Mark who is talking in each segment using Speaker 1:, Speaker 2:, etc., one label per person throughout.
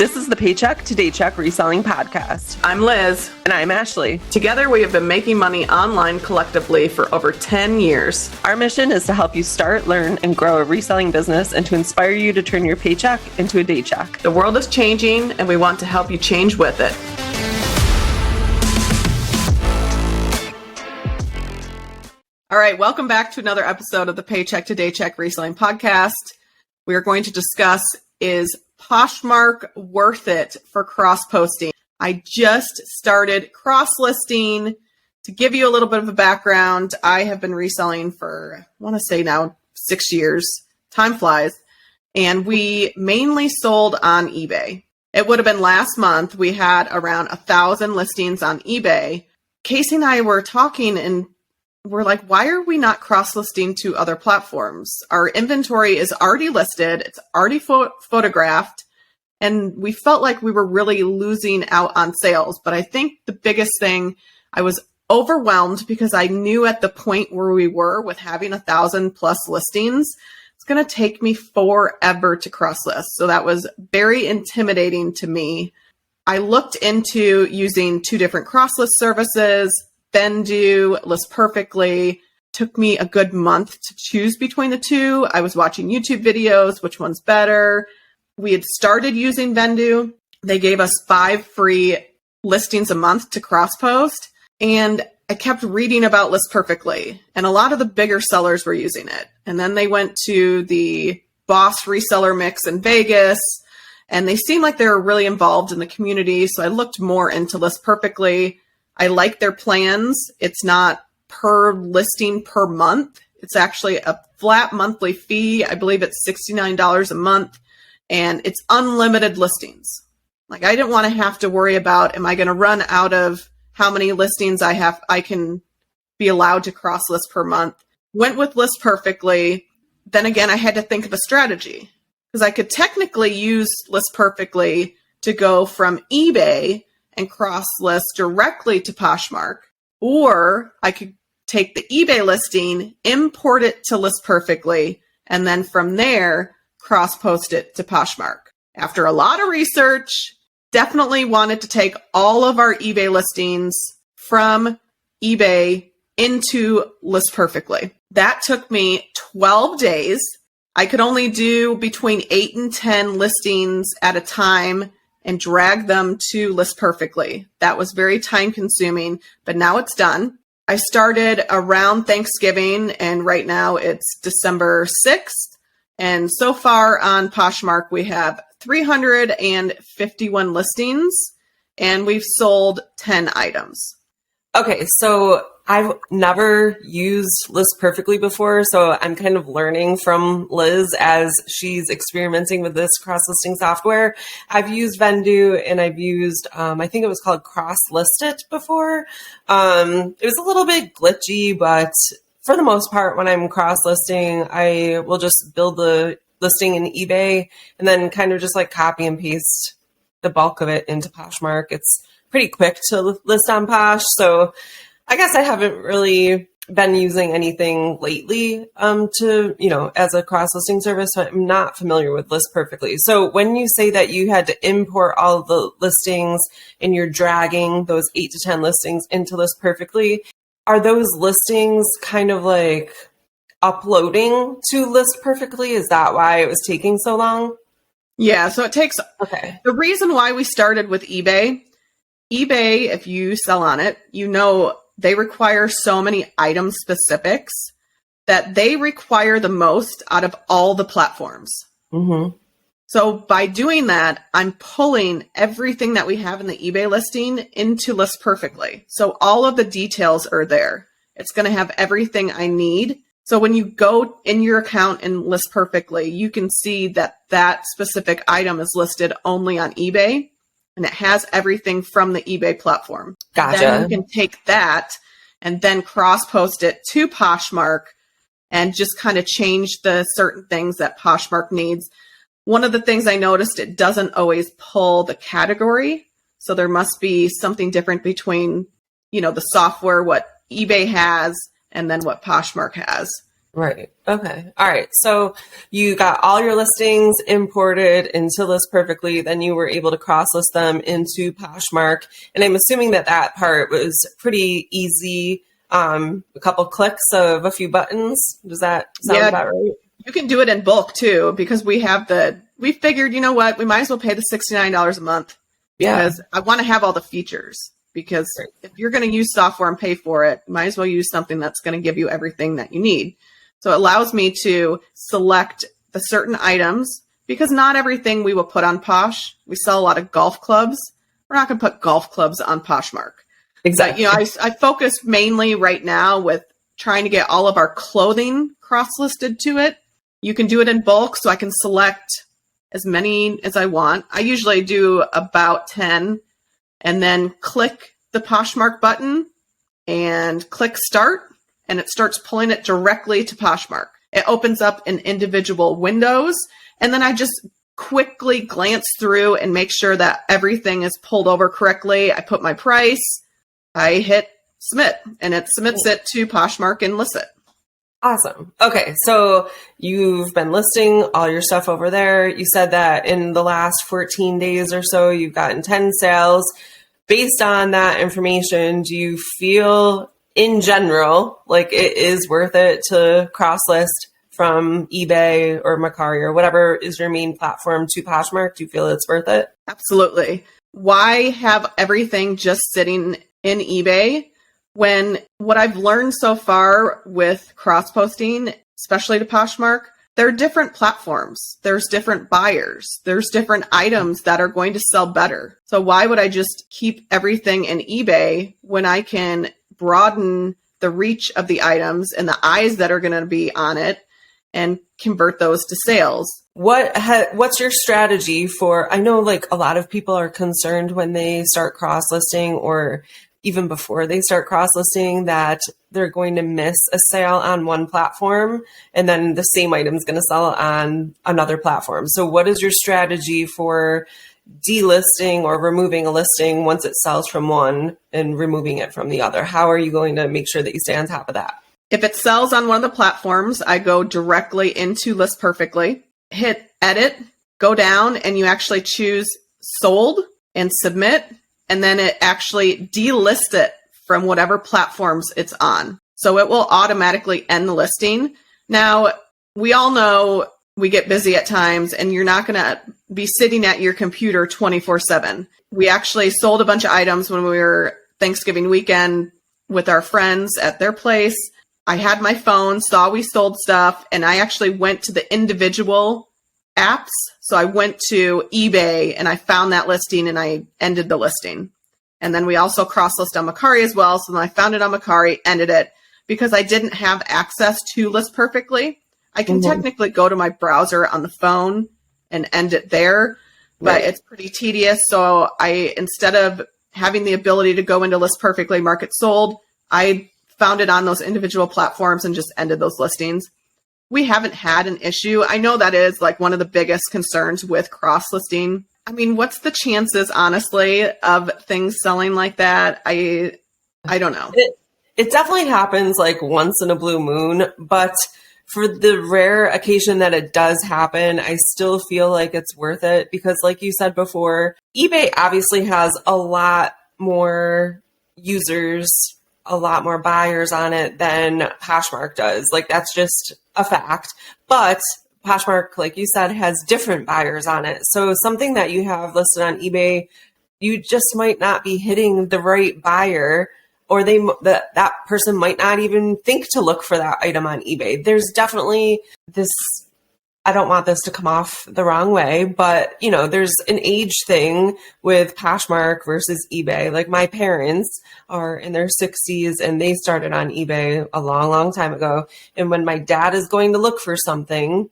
Speaker 1: This is the Paycheck to Daycheck Reselling Podcast.
Speaker 2: I'm Liz.
Speaker 1: And I'm Ashley.
Speaker 2: Together, we have been making money online collectively for over 10 years.
Speaker 1: Our mission is to help you start, learn, and grow a reselling business and to inspire you to turn your paycheck into a daycheck.
Speaker 2: The world is changing, and we want to help you change with it. All right, welcome back to another episode of the Paycheck to Daycheck Reselling Podcast. We are going to discuss, is Poshmark worth it for cross-posting? I just started cross-listing. To give you a little bit of a background, I have been reselling for, I want to say now, 6 years. Time flies. And we mainly sold on eBay. It would have been last month. We had around 1,000 listings on eBay. Casey and I were talking and we're like, why are we not cross-listing to other platforms? Our inventory is already listed. It's already photographed. And we felt like we were really losing out on sales. But I think the biggest thing, I was overwhelmed because I knew at the point where we were with having 1,000 plus listings, it's going to take me forever to cross-list. So that was very intimidating to me. I looked into using 2 different cross-list services, Vendu, List Perfectly. Took me a good month to choose between the 2. I was watching YouTube videos, which one's better. We had started using Vendu. They gave us 5 free listings a month to cross-post. And I kept reading about List Perfectly. And a lot of the bigger sellers were using it. And then they went to the Boss Reseller Mix in Vegas. And they seemed like they were really involved in the community. So I looked more into List Perfectly. I like their plans. It's not per listing per month. It's actually a flat monthly fee. I believe it's $69 a month, and it's unlimited listings. Like, I didn't want to have to worry about, am I going to run out of how many listings I can be allowed to cross list per month. Went with List Perfectly. Then again, I had to think of a strategy because I could technically use List Perfectly to go from eBay and cross-list directly to Poshmark, or I could take the eBay listing, import it to List Perfectly, and then from there, cross-post it to Poshmark. After a lot of research, definitely wanted to take all of our eBay listings from eBay into List Perfectly. That took me 12 days. I could only do between 8 and 10 listings at a time and drag them to List Perfectly. That was very time consuming, but now it's done. I started around Thanksgiving, and right now it's December 6th. And so far on Poshmark, we have 351 listings, and we've sold 10 items.
Speaker 3: Okay, so I've never used List Perfectly before, so I'm kind of learning from Liz as she's experimenting with this cross-listing software. I've used Vendu, and I've used, I think it was called Cross-List It before. It was a little bit glitchy, but for the most part, when I'm cross-listing, I will just build the listing in eBay and then kind of just like copy and paste the bulk of it into Poshmark. It's pretty quick to list on Posh, so I guess I haven't really been using anything lately as a cross-listing service, so I'm not familiar with List Perfectly. So when you say that you had to import all the listings and you're dragging those 8 to 10 listings into List Perfectly, are those listings kind of like uploading to List Perfectly? Is that why it was taking so long?
Speaker 2: Yeah, so it takes...
Speaker 3: Okay.
Speaker 2: The reason why we started with eBay, if you sell on it, they require so many item specifics that they require the most out of all the platforms. Mm-hmm. So by doing that, I'm pulling everything that we have in the eBay listing into List Perfectly. So all of the details are there. It's going to have everything I need. So when you go in your account and List Perfectly, you can see that that specific item is listed only on eBay. And it has everything from the eBay platform.
Speaker 3: Gotcha.
Speaker 2: Then you can take that and then cross-post it to Poshmark and just kind of change the certain things that Poshmark needs. One of the things I noticed, it doesn't always pull the category. So there must be something different between, the software, what eBay has, and then what Poshmark has.
Speaker 3: Right. Okay. All right. So you got all your listings imported into List Perfectly. Then you were able to cross list them into Poshmark. And I'm assuming that that part was pretty easy. A couple clicks of a few buttons. Does that sound about right?
Speaker 2: You can do it in bulk too, because we figured, you know what, we might as well pay the $69 a month because I want to have all the features. Because if you're going to use software and pay for it, you might as well use something that's going to give you everything that you need. So it allows me to select the certain items, because not everything we will put on Posh. We sell a lot of golf clubs. We're not going to put golf clubs on Poshmark.
Speaker 3: Exactly.
Speaker 2: But, I focus mainly right now with trying to get all of our clothing cross-listed to it. You can do it in bulk, so I can select as many as I want. I usually do about 10, and then click the Poshmark button and click start, and it starts pulling it directly to Poshmark. It opens up in individual windows, and then I just quickly glance through and make sure that everything is pulled over correctly. I put my price, I hit submit, and it submits it to Poshmark and lists it.
Speaker 3: Awesome. Okay. So you've been listing all your stuff over there. You said that in the last 14 days or so, you've gotten 10 sales. Based on that information, do you feel in general like it is worth it to cross list from eBay or Mercari or whatever is your main platform to Poshmark? Do you feel it's worth it?
Speaker 2: Absolutely. Why have everything just sitting in eBay when what I've learned so far with cross-posting, especially to Poshmark, there are different platforms. There's different buyers. There's different items that are going to sell better. So why would I just keep everything in eBay when I can broaden the reach of the items and the eyes that are going to be on it and convert those to sales?
Speaker 3: What's your strategy for, I know like a lot of people are concerned when they start cross-listing or even before they start cross-listing that they're going to miss a sale on one platform and then the same item is going to sell on another platform. So what is your strategy for delisting or removing a listing once it sells from one and removing it from the other? How are you going to make sure that you stay on top of that?
Speaker 2: If it sells on one of the platforms, I go directly into List Perfectly, hit edit, go down, and you actually choose sold and submit. And then it actually delists it from whatever platforms it's on. So it will automatically end the listing. Now, we all know we get busy at times and you're not going to be sitting at your computer 24/7. We actually sold a bunch of items when we were Thanksgiving weekend with our friends at their place. I had my phone, saw we sold stuff, and I actually went to the individual apps. So I went to eBay and I found that listing and I ended the listing. And then we also cross-list on Mercari as well. So then I found it on Mercari, ended it, because I didn't have access to List Perfectly. I can technically go to my browser on the phone and end it there, but it's pretty tedious. So instead of having the ability to go into List Perfectly, mark it sold, I found it on those individual platforms and just ended those listings. We haven't had an issue. I know that is like one of the biggest concerns with cross-listing. I mean, what's the chances, honestly, of things selling like that? I don't know.
Speaker 3: It definitely happens like once in a blue moon, but for the rare occasion that it does happen, I still feel like it's worth it because like you said before, eBay obviously has a lot more users, a lot more buyers on it than Poshmark does. Like that's just a fact. But Poshmark, like you said, has different buyers on it. So something that you have listed on eBay, you just might not be hitting the right buyer, or that person might not even think to look for that item on eBay. There's definitely this, I don't want this to come off the wrong way, but you know, there's an age thing with Poshmark versus eBay. Like my parents are in their 60s and they started on eBay a long, long time ago. And when my dad is going to look for something,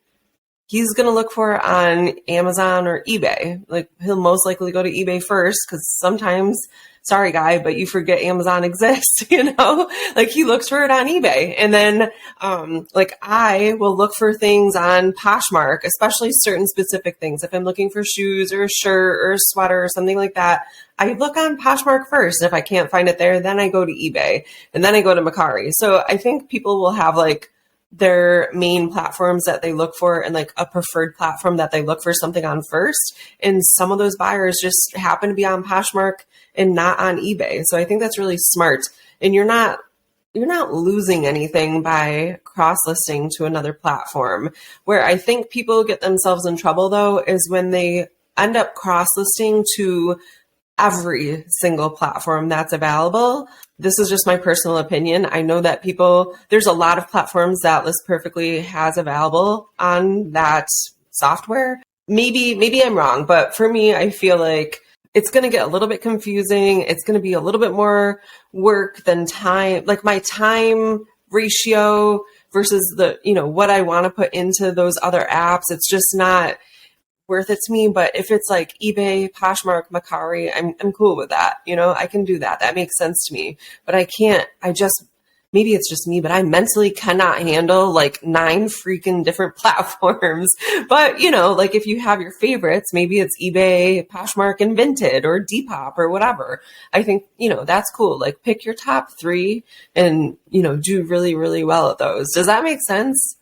Speaker 3: he's going to look for it on Amazon or eBay. Like he'll most likely go to eBay first because sometimes, sorry guy, but you forget Amazon exists, you know, like he looks for it on eBay. And then like I will look for things on Poshmark, especially certain specific things. If I'm looking for shoes or a shirt or a sweater or something like that, I look on Poshmark first. And if I can't find it there, then I go to eBay and then I go to Mercari. So I think people will have like their main platforms that they look for and like a preferred platform that they look for something on first. And some of those buyers just happen to be on Poshmark and not on eBay. So I think that's really smart. And you're not losing anything by cross-listing to another platform. Where I think people get themselves in trouble though is when they end up cross-listing to every single platform that's available. This is just my personal opinion. I know that there's a lot of platforms that List Perfectly has available on that software. Maybe I'm wrong, but for me, I feel like it's going to get a little bit confusing. It's going to be a little bit more work than time, like my time ratio versus what I want to put into those other apps. It's just not worth it to me. But if it's like eBay, Poshmark, Mercari, I'm cool with that. I can do that. That makes sense to me. But maybe it's just me, but I mentally cannot handle like 9 freaking different platforms. But, like if you have your favorites, maybe it's eBay, Poshmark, and Vinted or Depop or whatever. I think, that's cool. Like pick your top 3 and, do really, really well at those. Does that make sense?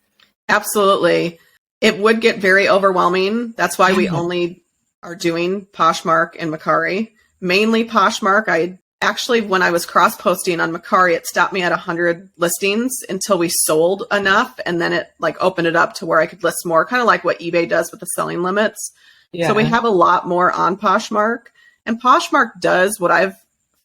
Speaker 2: Absolutely. It would get very overwhelming. That's why we only are doing Poshmark and Mercari. Mainly Poshmark. Actually, when I was cross-posting on Mercari, it stopped me at 100 listings until we sold enough. And then it opened it up to where I could list more, kind of like what eBay does with the selling limits. Yeah. So we have a lot more on Poshmark. And Poshmark does what I've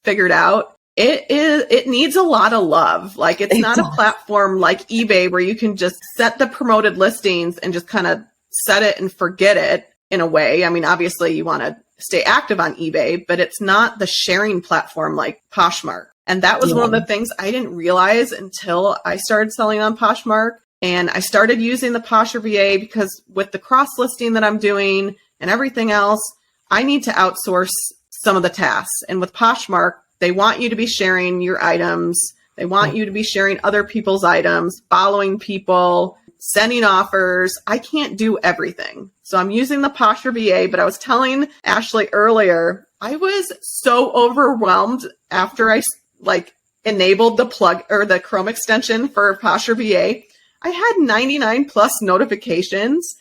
Speaker 2: figured out. It needs a lot of love. Like it's not a platform like eBay where you can just set the promoted listings and just kind of set it and forget it in a way. I mean, obviously you want to stay active on eBay, but it's not the sharing platform like Poshmark. And that was one of the things I didn't realize until I started selling on Poshmark. And I started using the Posher VA because with the cross listing that I'm doing and everything else, I need to outsource some of the tasks. And with Poshmark, they want you to be sharing your items. They want you to be sharing other people's items, following people, sending offers. I can't do everything. So I'm using the Posher VA, but I was telling Ashley earlier, I was so overwhelmed after I enabled the plug or the Chrome extension for Posher VA. I had 99 plus notifications.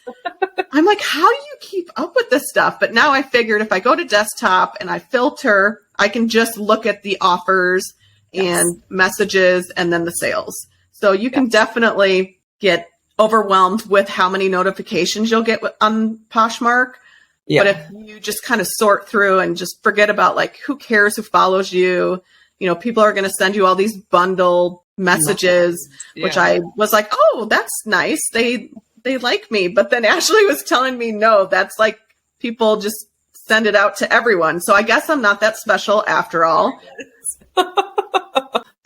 Speaker 2: I'm like, how do you keep up with this stuff? But now I figured if I go to desktop and I filter, I can just look at the offers and messages and then the sales. So you can definitely get overwhelmed with how many notifications you'll get on Poshmark. Yeah. But if you just kind of sort through and just forget about who cares who follows you, people are going to send you all these bundled messages, which I was like, oh, that's nice. They like me. But then Ashley was telling me, no, that's people just send it out to everyone. So I guess I'm not that special after all.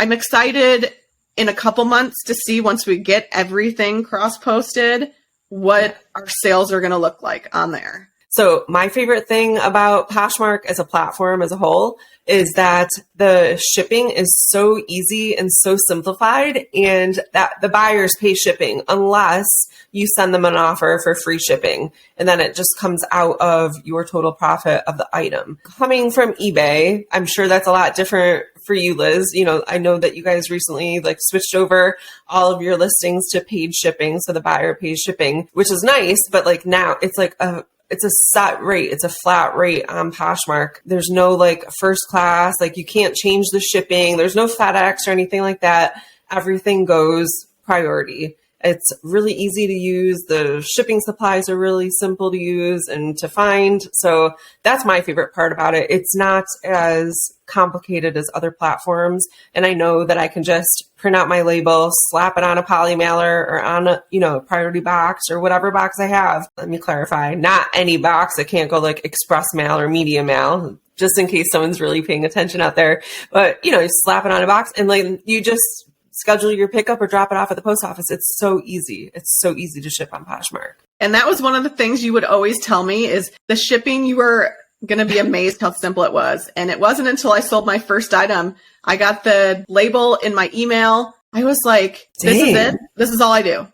Speaker 2: I'm excited in a couple months to see once we get everything cross-posted, what our sales are going to look like on there.
Speaker 3: So my favorite thing about Poshmark as a platform as a whole is that the shipping is so easy and so simplified, and that the buyers pay shipping unless you send them an offer for free shipping. And then it just comes out of your total profit of the item. Coming from eBay, I'm sure that's a lot different for you, Liz. I know that you guys recently switched over all of your listings to paid shipping. So the buyer pays shipping, which is nice, but now it's a set rate. It's a flat rate on Poshmark. There's no first class, you can't change the shipping. There's no FedEx or anything like that. Everything goes priority. It's really easy to use. The shipping supplies are really simple to use and to find. So that's my favorite part about it. It's not as complicated as other platforms. And I know that I can just print out my label, slap it on a poly mailer or on a priority box or whatever box I have. Let me clarify, not any box. That can't go express mail or media mail, just in case someone's really paying attention out there. But, you slap it on a box and you just schedule your pickup or drop it off at the post office. It's so easy. It's so easy to ship on Poshmark.
Speaker 2: And that was one of the things you would always tell me is the shipping. You were going to be amazed how simple it was. And it wasn't until I sold my first item, I got the label in my email. I was like, this is it. This is all I do.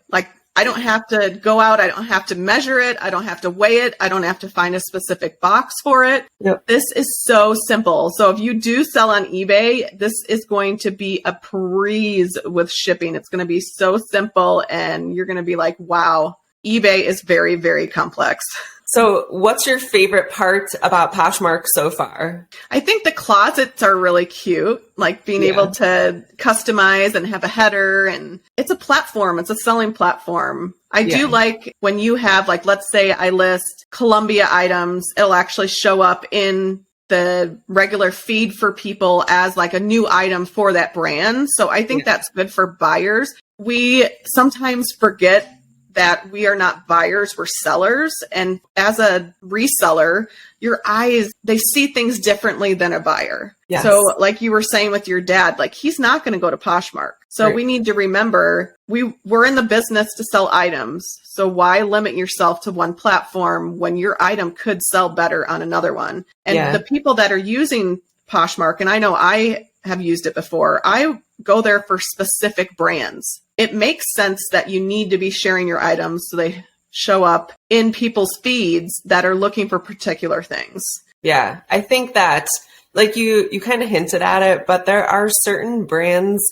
Speaker 2: I don't have to go out. I don't have to measure it. I don't have to weigh it. I don't have to find a specific box for it.
Speaker 3: Yep.
Speaker 2: This is so simple. So if you do sell on eBay, this is going to be a breeze with shipping. It's going to be so simple and you're going to be like, wow, eBay is very, very complex.
Speaker 3: So what's your favorite part about Poshmark so far?
Speaker 2: I think the closets are really cute, like being able to customize and have a header, and it's a platform. It's a selling platform. I do like when you have, like, let's say I list Columbia items, it'll actually show up in the regular feed for people as like a new item for that brand. So I think that's good for buyers. We sometimes forget that we are not buyers, we're sellers. And as a reseller, your eyes, they see things differently than a buyer.
Speaker 3: Yes.
Speaker 2: So like you were saying with your dad, like he's not going to go to Poshmark. So we need to remember we're in the business to sell items. So why limit yourself to one platform when your item could sell better on another one? And the people that are using Poshmark, and I know I have used it before, I go there for specific brands. It makes sense that you need to be sharing your items so they show up in people's feeds that are looking for particular things.
Speaker 3: Yeah, I think that, like you kind of hinted at it, but there are certain brands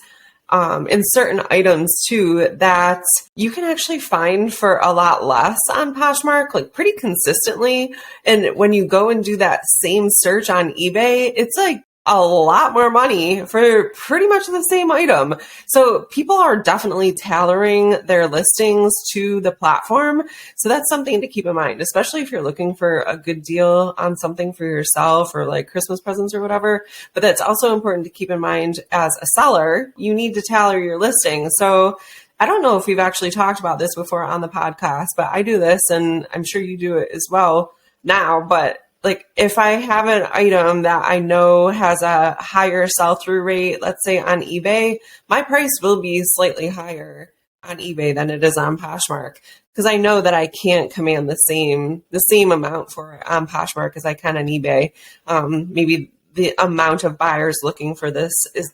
Speaker 3: and certain items too that you can actually find for a lot less on Poshmark, like pretty consistently. And when you go and do that same search on eBay, it's like a lot more money for pretty much the same item. So people are definitely tailoring their listings to the platform. So that's something to keep in mind, especially if you're looking for a good deal on something for yourself or like Christmas presents or whatever. But that's also important to keep in mind as a seller, you need to tailor your listing. So I don't know if we've actually talked about this before on the podcast, but I do this and I'm sure you do it as well now. But like if I have an item that I know has a higher sell-through rate, let's say on eBay, my price will be slightly higher on eBay than it is on Poshmark because I know that I can't command the same amount for it on Poshmark as I can on eBay. Maybe the amount of buyers looking for this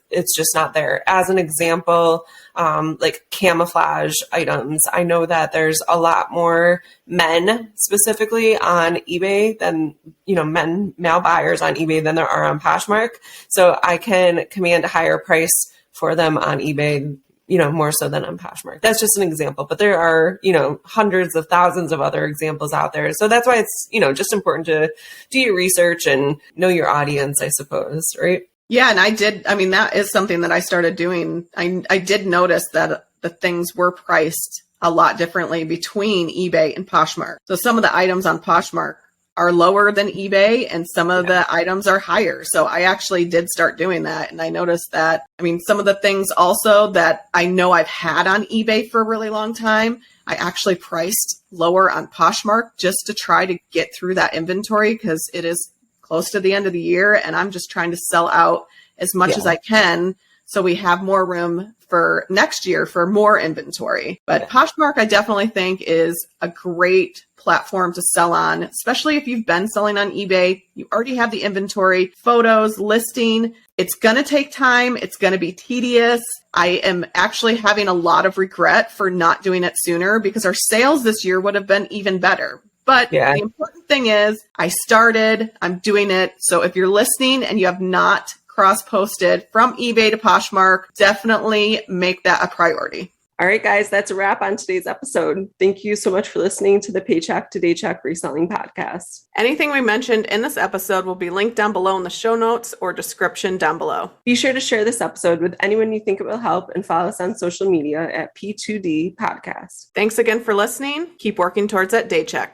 Speaker 3: it's just not there. As an example, like camouflage items, I know that there's a lot more men specifically on eBay than, male buyers on eBay than there are on Poshmark. So I can command a higher price for them on eBay, more so than on Poshmark. That's just an example, but there are, hundreds of thousands of other examples out there. So that's why it's, just important to do your research and know your audience, I suppose, right?
Speaker 2: Yeah. And that is something that I started doing. I did notice that the things were priced a lot differently between eBay and Poshmark. So some of the items on Poshmark are lower than eBay and some of the items are higher. So I actually did start doing that. And I noticed that, some of the things also that I know I've had on eBay for a really long time, I actually priced lower on Poshmark just to try to get through that inventory because it is close to the end of the year and I'm just trying to sell out as much as I can so we have more room for next year for more inventory. But Poshmark, I definitely think is a great platform to sell on, especially if you've been selling on eBay. You already have the inventory, photos, listing. It's going to take time. It's going to be tedious. I am actually having a lot of regret for not doing it sooner because our sales this year would have been even better. But the important thing is I started, I'm doing it. So if you're listening and you have not cross-posted from eBay to Poshmark, definitely make that a priority.
Speaker 1: All right, guys, that's a wrap on today's episode. Thank you so much for listening to the Paycheck to Daycheck Reselling Podcast.
Speaker 2: Anything we mentioned in this episode will be linked down below in the show notes or description down below.
Speaker 1: Be sure to share this episode with anyone you think it will help and follow us on social media at P2D Podcast.
Speaker 2: Thanks again for listening. Keep working towards that Daycheck.